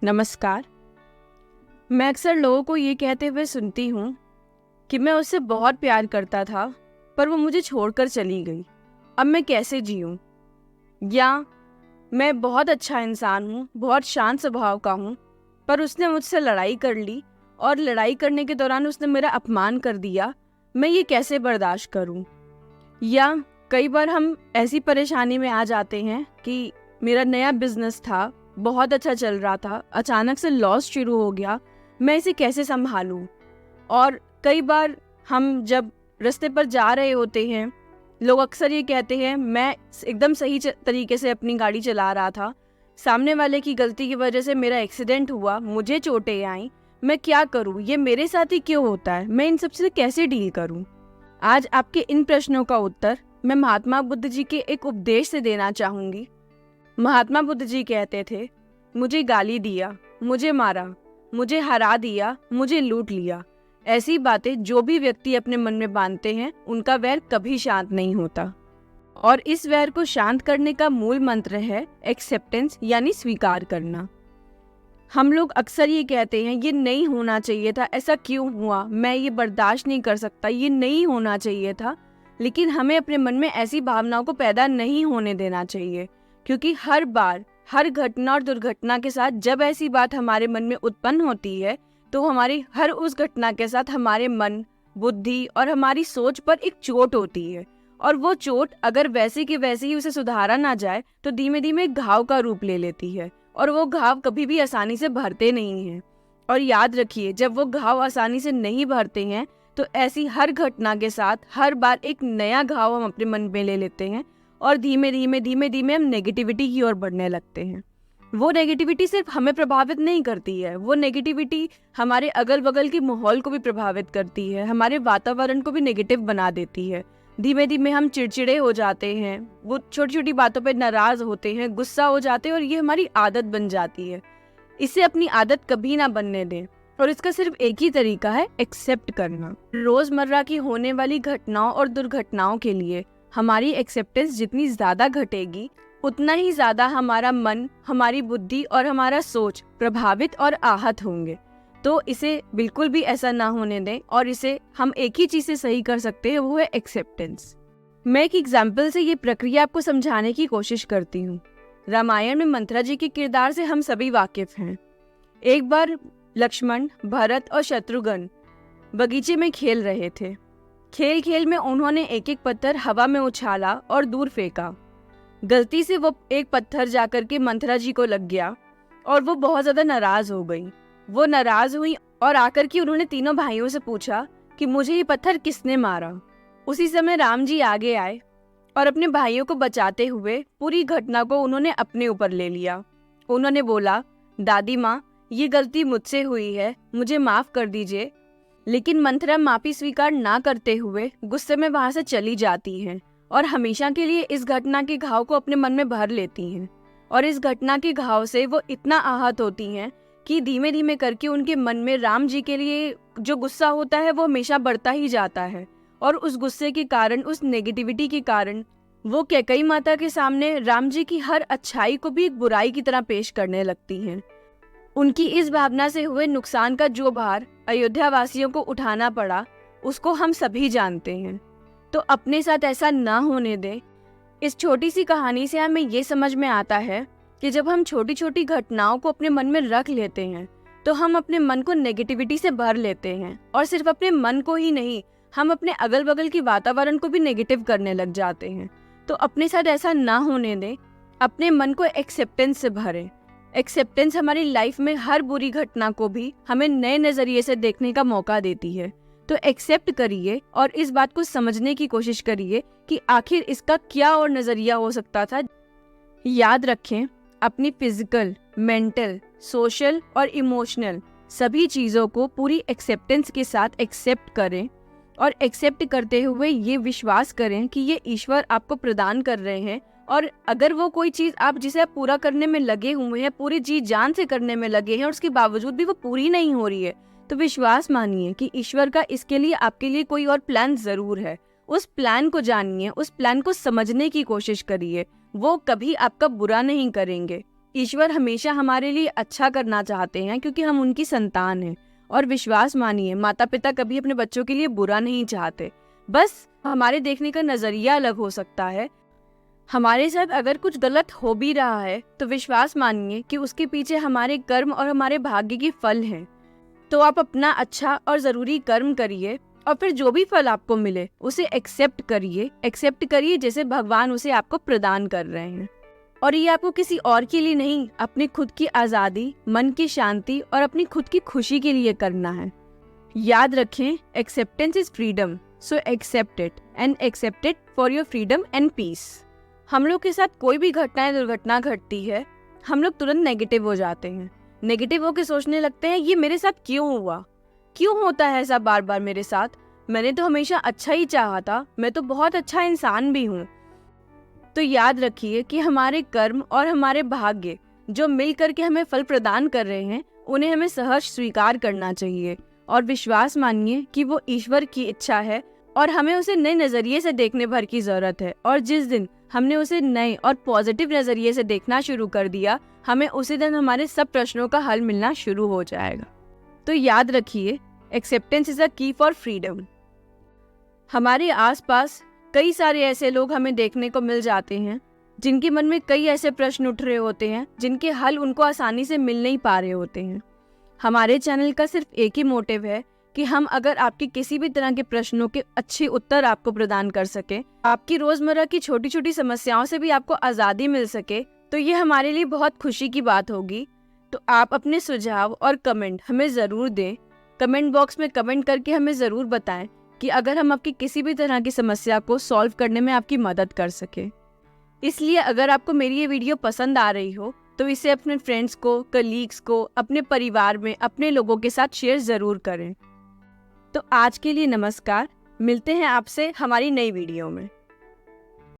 नमस्कार। मैं अक्सर लोगों को ये कहते हुए सुनती हूँ कि मैं उससे बहुत प्यार करता था पर वो मुझे छोड़कर चली गई। अब मैं कैसे जीऊँ? या मैं बहुत अच्छा इंसान हूँ, बहुत शांत स्वभाव का हूँ, पर उसने मुझसे लड़ाई कर ली और लड़ाई करने के दौरान उसने मेरा अपमान कर दिया। मैं ये कैसे बर्दाश्त करूँ? या कई बार हम ऐसी परेशानी में आ जाते हैं कि मेरा नया बिजनेस था, बहुत अच्छा चल रहा था, अचानक से लॉस शुरू हो गया, मैं इसे कैसे संभालूं? और कई बार हम जब रास्ते पर जा रहे होते हैं, लोग अक्सर ये कहते हैं मैं एकदम सही तरीके से अपनी गाड़ी चला रहा था, सामने वाले की गलती की वजह से मेरा एक्सीडेंट हुआ, मुझे चोटें आईं, मैं क्या करूं? ये मेरे साथ ही क्यों होता है? मैं इन सब से कैसे डील करूं? आज आपके इन प्रश्नों का उत्तर मैं महात्मा बुद्ध जी के एक उपदेश से देना चाहूंगी। महात्मा बुद्ध जी कहते थे, मुझे गाली दिया, मुझे मारा, मुझे हरा दिया, मुझे लूट लिया। ऐसी बातें जो भी व्यक्ति अपने मन में बांधते हैं, उनका वैर कभी शांत नहीं होता। और इस वैर को शांत करने का मूल मंत्र है एक्सेप्टेंस, यानी स्वीकार करना। हम लोग अक्सर ये कहते हैं ये नहीं होना चाहिए था, ऐसा क्यों हुआ, मैं ये बर्दाश्त नहीं कर सकता, ये नहीं होना चाहिए था। लेकिन हमें अपने मन में ऐसी भावनाओं को पैदा नहीं होने देना चाहिए, क्योंकि हर बार हर घटना और दुर्घटना के साथ जब ऐसी बात हमारे मन में उत्पन्न होती है, तो हमारी हर उस घटना के साथ हमारे मन, बुद्धि और हमारी सोच पर एक चोट होती है। और वो चोट अगर वैसे की वैसे ही उसे सुधारा ना जाए तो धीमे धीमे घाव का रूप ले लेती है, और वो घाव कभी भी आसानी से भरते नहीं हैं। और याद रखिए, जब वो घाव आसानी से नहीं भरते हैं तो ऐसी हर घटना के साथ हर बार एक नया घाव हम अपने मन में ले लेते हैं, और धीमे धीमे हम नेगेटिविटी की ओर बढ़ने लगते हैं। वो नेगेटिविटी सिर्फ हमें प्रभावित नहीं करती है, वो नेगेटिविटी हमारे अगल बगल के माहौल को भी प्रभावित करती है, हमारे वातावरण को भी नेगेटिव बना देती है। धीमे धीमे हम चिड़चिड़े हो जाते हैं, वो छोटी छोटी बातों पर नाराज होते हैं, गुस्सा हो जाते हैं, और ये हमारी आदत बन जाती है। इसे अपनी आदत कभी ना बनने दें, और इसका सिर्फ एक ही तरीका है, एक्सेप्ट करना। रोजमर्रा की होने वाली घटनाओं और दुर्घटनाओं के लिए हमारी एक्सेप्टेंस जितनी ज्यादा घटेगी, उतना ही ज्यादा हमारा मन, हमारी बुद्धि और हमारा सोच प्रभावित और आहत होंगे। तो इसे बिल्कुल भी ऐसा ना होने दें, और इसे हम एक ही चीज से सही कर सकते हैं, वो है एक्सेप्टेंस। मैं एक एग्जाम्पल से ये प्रक्रिया आपको समझाने की कोशिश करती हूँ। रामायण में मंथरा जी के किरदार से हम सभी वाकिफ हैं। एक बार लक्ष्मण, भरत और शत्रुघ्न बगीचे में खेल रहे थे। खेल खेल में उन्होंने एक एक पत्थर हवा में उछाला और दूर फेंका। गलती से वो एक पत्थर जाकर के मंथरा जी को लग गया और वो बहुत ज्यादा नाराज हो गई। वो नाराज हुई और आकर के उन्होंने तीनों भाइयों से पूछा कि मुझे ये पत्थर किसने मारा। उसी समय राम जी आगे आए और अपने भाइयों को बचाते हुए पूरी घटना को उन्होंने अपने ऊपर ले लिया। उन्होंने बोला, दादी माँ, ये गलती मुझसे हुई है, मुझे माफ कर दीजिए। लेकिन मंथरा माफी स्वीकार ना करते हुए गुस्से में वहां से चली जाती हैं और हमेशा के लिए इस घटना के घाव को अपने मन में भर लेती हैं। और इस घटना के घाव से वो इतना आहत होती हैं कि धीमे धीमे करके उनके मन में राम जी के लिए जो गुस्सा होता है वो हमेशा बढ़ता ही जाता है। और उस गुस्से के कारण, उस नेगेटिविटी के कारण, वो कैकेयी माता के सामने राम जी की हर अच्छाई को भी एक बुराई की तरह पेश करने लगती हैं। उनकी इस भावना से हुए नुकसान का जो भार अयोध्या वासियों को उठाना पड़ा, उसको हम सभी जानते हैं। तो अपने साथ ऐसा ना होने दें। इस छोटी सी कहानी से हमें ये समझ में आता है कि जब हम छोटी छोटी घटनाओं को अपने मन में रख लेते हैं तो हम अपने मन को नेगेटिविटी से भर लेते हैं, और सिर्फ अपने मन को ही नहीं, हम अपने अगल बगल के वातावरण को भी नेगेटिव करने लग जाते हैं। तो अपने साथ ऐसा ना होने दें, अपने मन को एक्सेप्टेंस से भरें। एक्सेप्टेंस हमारी लाइफ में हर बुरी घटना को भी हमें नए नजरिए से देखने का मौका देती है। तो एक्सेप्ट करिए और इस बात को समझने की कोशिश करिए कि आखिर इसका क्या और नजरिया हो सकता था। याद रखें, अपनी फिजिकल, मेंटल, सोशल और इमोशनल सभी चीज़ों को पूरी एक्सेप्टेंस के साथ एक्सेप्ट करें, और एक्सेप्ट करते हुए ये विश्वास करें कि ये ईश्वर आपको प्रदान कर रहे हैं। और अगर वो कोई चीज़ आप जिसे आप पूरा करने में लगे हुए हैं, पूरी जी जान से करने में लगे हैं, और उसके बावजूद भी वो पूरी नहीं हो रही है, तो विश्वास मानिए कि ईश्वर का इसके लिए आपके लिए कोई और प्लान जरूर है। उस प्लान को जानिए, उस प्लान को समझने की कोशिश करिए। वो कभी आपका बुरा नहीं करेंगे, ईश्वर हमेशा हमारे लिए अच्छा करना चाहते हैं क्योंकि हम उनकी संतान हैं। और विश्वास मानिए, माता पिता कभी अपने बच्चों के लिए बुरा नहीं चाहते, बस हमारे देखने का नजरिया अलग हो सकता है। हमारे साथ अगर कुछ गलत हो भी रहा है तो विश्वास मानिए कि उसके पीछे हमारे कर्म और हमारे भाग्य की फल हैं। तो आप अपना अच्छा और ज़रूरी कर्म करिए और फिर जो भी फल आपको मिले उसे एक्सेप्ट करिए जैसे भगवान उसे आपको प्रदान कर रहे हैं। और ये आपको किसी और के लिए नहीं, अपनी खुद की आज़ादी, मन की शांति और अपनी खुद की खुशी के लिए करना है। याद रखें, acceptance is freedom, so accept it and accept it for your freedom and peace. हम लोग के साथ कोई भी दुर्घटना घटती है, हम लोग तुरंत नेगेटिव हो जाते हैं, नेगेटिव होकर सोचने लगते हैं ये मेरे साथ क्यों हुआ, क्यों होता है ऐसा बार बार मेरे साथ, मैंने तो हमेशा अच्छा ही चाहा था, मैं तो बहुत अच्छा इंसान भी हूँ। तो याद रखिए कि हमारे कर्म और हमारे भाग्य जो मिल करके हमें फल प्रदान कर रहे हैं, उन्हें हमें सहर्ष स्वीकार करना चाहिए और विश्वास मानिए कि वो ईश्वर की इच्छा है और हमें उसे नए नजरिए से देखने भर की जरूरत है। और जिस दिन हमने उसे नए और पॉजिटिव नजरिए से देखना शुरू कर दिया, हमें उसी दिन हमारे सब प्रश्नों का हल मिलना शुरू हो जाएगा। तो याद रखिए, एक्सेप्टेंस इज अ की फॉर फ्रीडम। हमारे आसपास कई सारे ऐसे लोग हमें देखने को मिल जाते हैं जिनके मन में कई ऐसे प्रश्न उठ रहे होते हैं जिनके हल उनको आसानी से मिल नहीं पा रहे होते हैं। हमारे चैनल का सिर्फ एक ही मोटिव है कि हम अगर आपके किसी भी तरह के प्रश्नों के अच्छे उत्तर आपको प्रदान कर सके, आपकी रोजमर्रा की छोटी छोटी समस्याओं से भी आपको आज़ादी मिल सके, तो ये हमारे लिए बहुत खुशी की बात होगी। तो आप अपने सुझाव और कमेंट हमें ज़रूर दें। कमेंट बॉक्स में कमेंट करके हमें ज़रूर बताएं कि अगर हम आपकी किसी भी तरह की समस्या को सॉल्व करने में आपकी मदद कर सके। इसलिए अगर आपको मेरी ये वीडियो पसंद आ रही हो तो इसे अपने फ्रेंड्स को, कलीग्स को, अपने परिवार में अपने लोगों के साथ शेयर ज़रूर करें। तो आज के लिए नमस्कार, मिलते हैं आपसे हमारी नई वीडियो में।